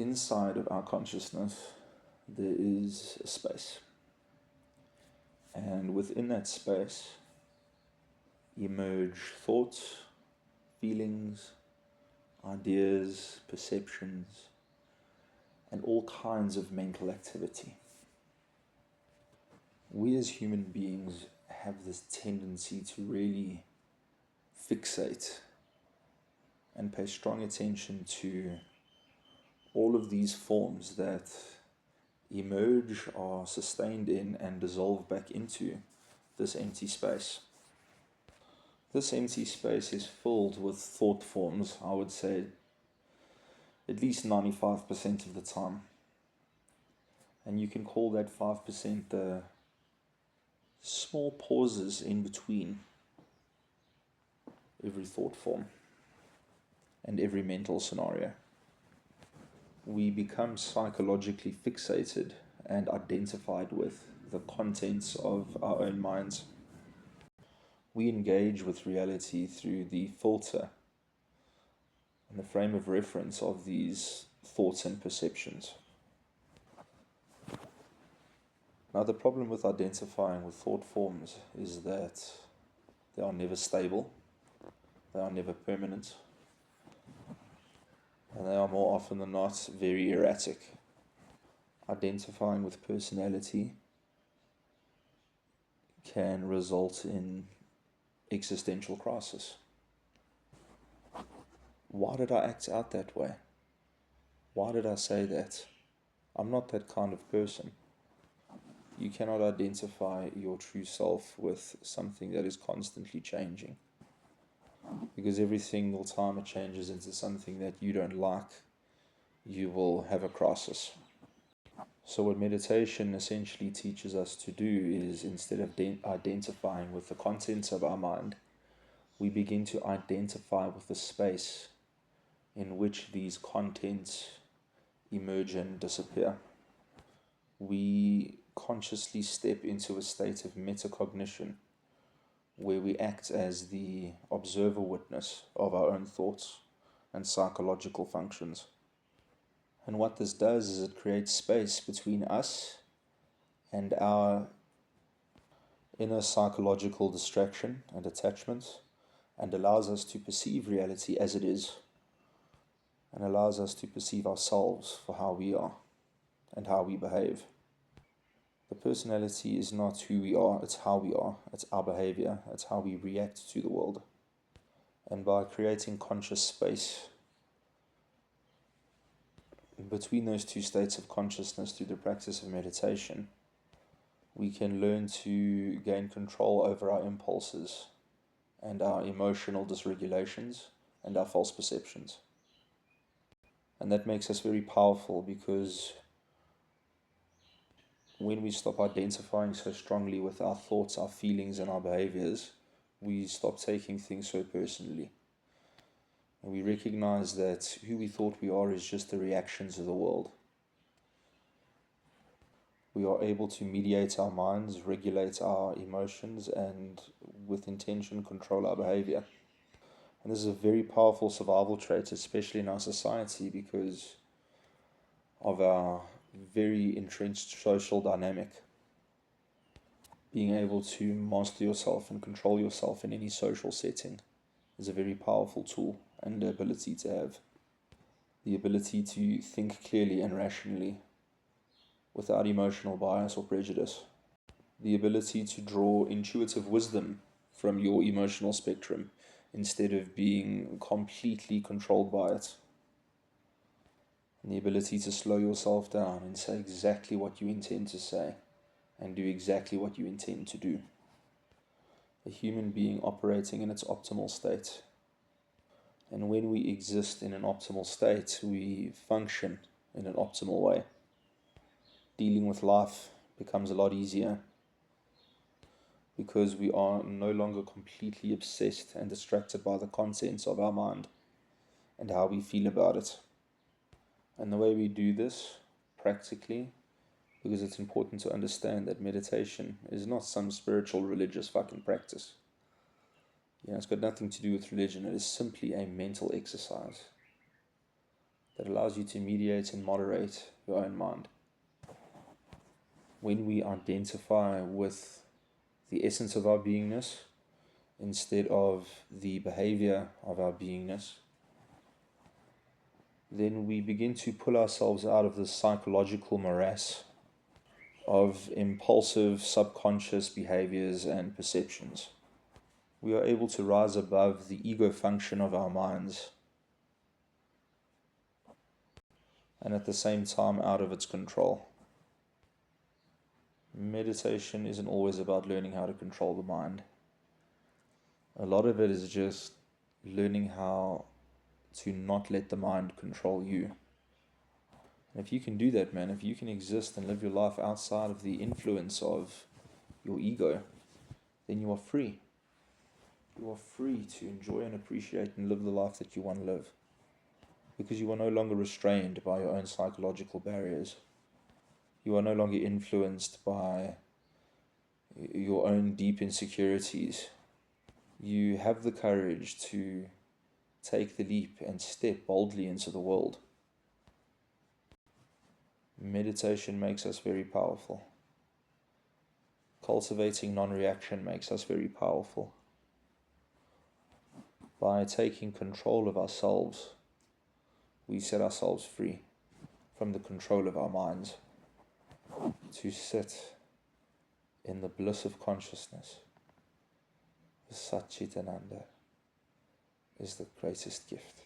inside of our consciousness, there is a space. And within that space emerge thoughts, feelings, ideas, perceptions, and all kinds of mental activity. We as human beings have this tendency to really fixate and pay strong attention to all of these forms that emerge, are sustained in, and dissolve back into this empty space. This empty space is filled with thought forms, I would say, at least 95% of the time. And you can call that 5% the small pauses in between every thought form and every mental scenario. We become psychologically fixated and identified with the contents of our own minds. We engage with reality through the filter and the frame of reference of these thoughts and perceptions. Now, the problem with identifying with thought forms is that they are never stable, they are never permanent, and they are more often than not very erratic. Identifying with personality can result in existential crisis. Why did I act out that way? Why did I say that? I'm not that kind of person. You cannot identify your true self with something that is constantly changing. Because every single time it changes into something that you don't like, you will have a crisis. So what meditation essentially teaches us to do is, instead of identifying with the contents of our mind, we begin to identify with the space in which these contents emerge and disappear. We consciously step into a state of metacognition, where we act as the observer witness of our own thoughts and psychological functions. And what this does is it creates space between us and our inner psychological distraction and attachment, and allows us to perceive reality as it is, and allows us to perceive ourselves for how we are and how we behave. The personality is not who we are, it's how we are, it's our behavior, it's how we react to the world. And by creating conscious space between those two states of consciousness through the practice of meditation, we can learn to gain control over our impulses and our emotional dysregulations and our false perceptions. And that makes us very powerful, because when we stop identifying so strongly with our thoughts, our feelings, and our behaviors, we stop taking things so personally. And we recognize that who we thought we are is just the reactions of the world. We are able to mediate our minds, regulate our emotions, and with intention control our behavior. And this is a very powerful survival trait, especially in our society, because of our very entrenched social dynamic. Being able to master yourself and control yourself in any social setting is a very powerful tool and ability to have. The ability to think clearly and rationally without emotional bias or prejudice. The ability to draw intuitive wisdom from your emotional spectrum instead of being completely controlled by it. And the ability to slow yourself down and say exactly what you intend to say and do exactly what you intend to do. A human being operating in its optimal state. And when we exist in an optimal state, we function in an optimal way. Dealing with life becomes a lot easier, because we are no longer completely obsessed and distracted by the contents of our mind and how we feel about it. And the way we do this practically, because it's important to understand that meditation is not some spiritual religious fucking practice. It's got nothing to do with religion. It is simply a mental exercise. that allows you to mediate and moderate your own mind. When we identify with the essence of our beingness instead of the behavior of our beingness, then we begin to pull ourselves out of this psychological morass of impulsive subconscious behaviors and perceptions. We are able to rise above the ego function of our minds and at the same time out of its control. Meditation isn't always about learning how to control the mind. A lot of it is just learning how to not let the mind control you. And if you can do that, man, if you can exist and live your life outside of the influence of your ego, then you are free. You are free to enjoy and appreciate and live the life that you want to live. Because you are no longer restrained by your own psychological barriers. You are no longer influenced by your own deep insecurities. You have the courage to take the leap and step boldly into the world. Meditation makes us very powerful. Cultivating non-reaction makes us very powerful. By taking control of ourselves, we set ourselves free from the control of our minds to sit in the bliss of consciousness. Satchitananda is the greatest gift.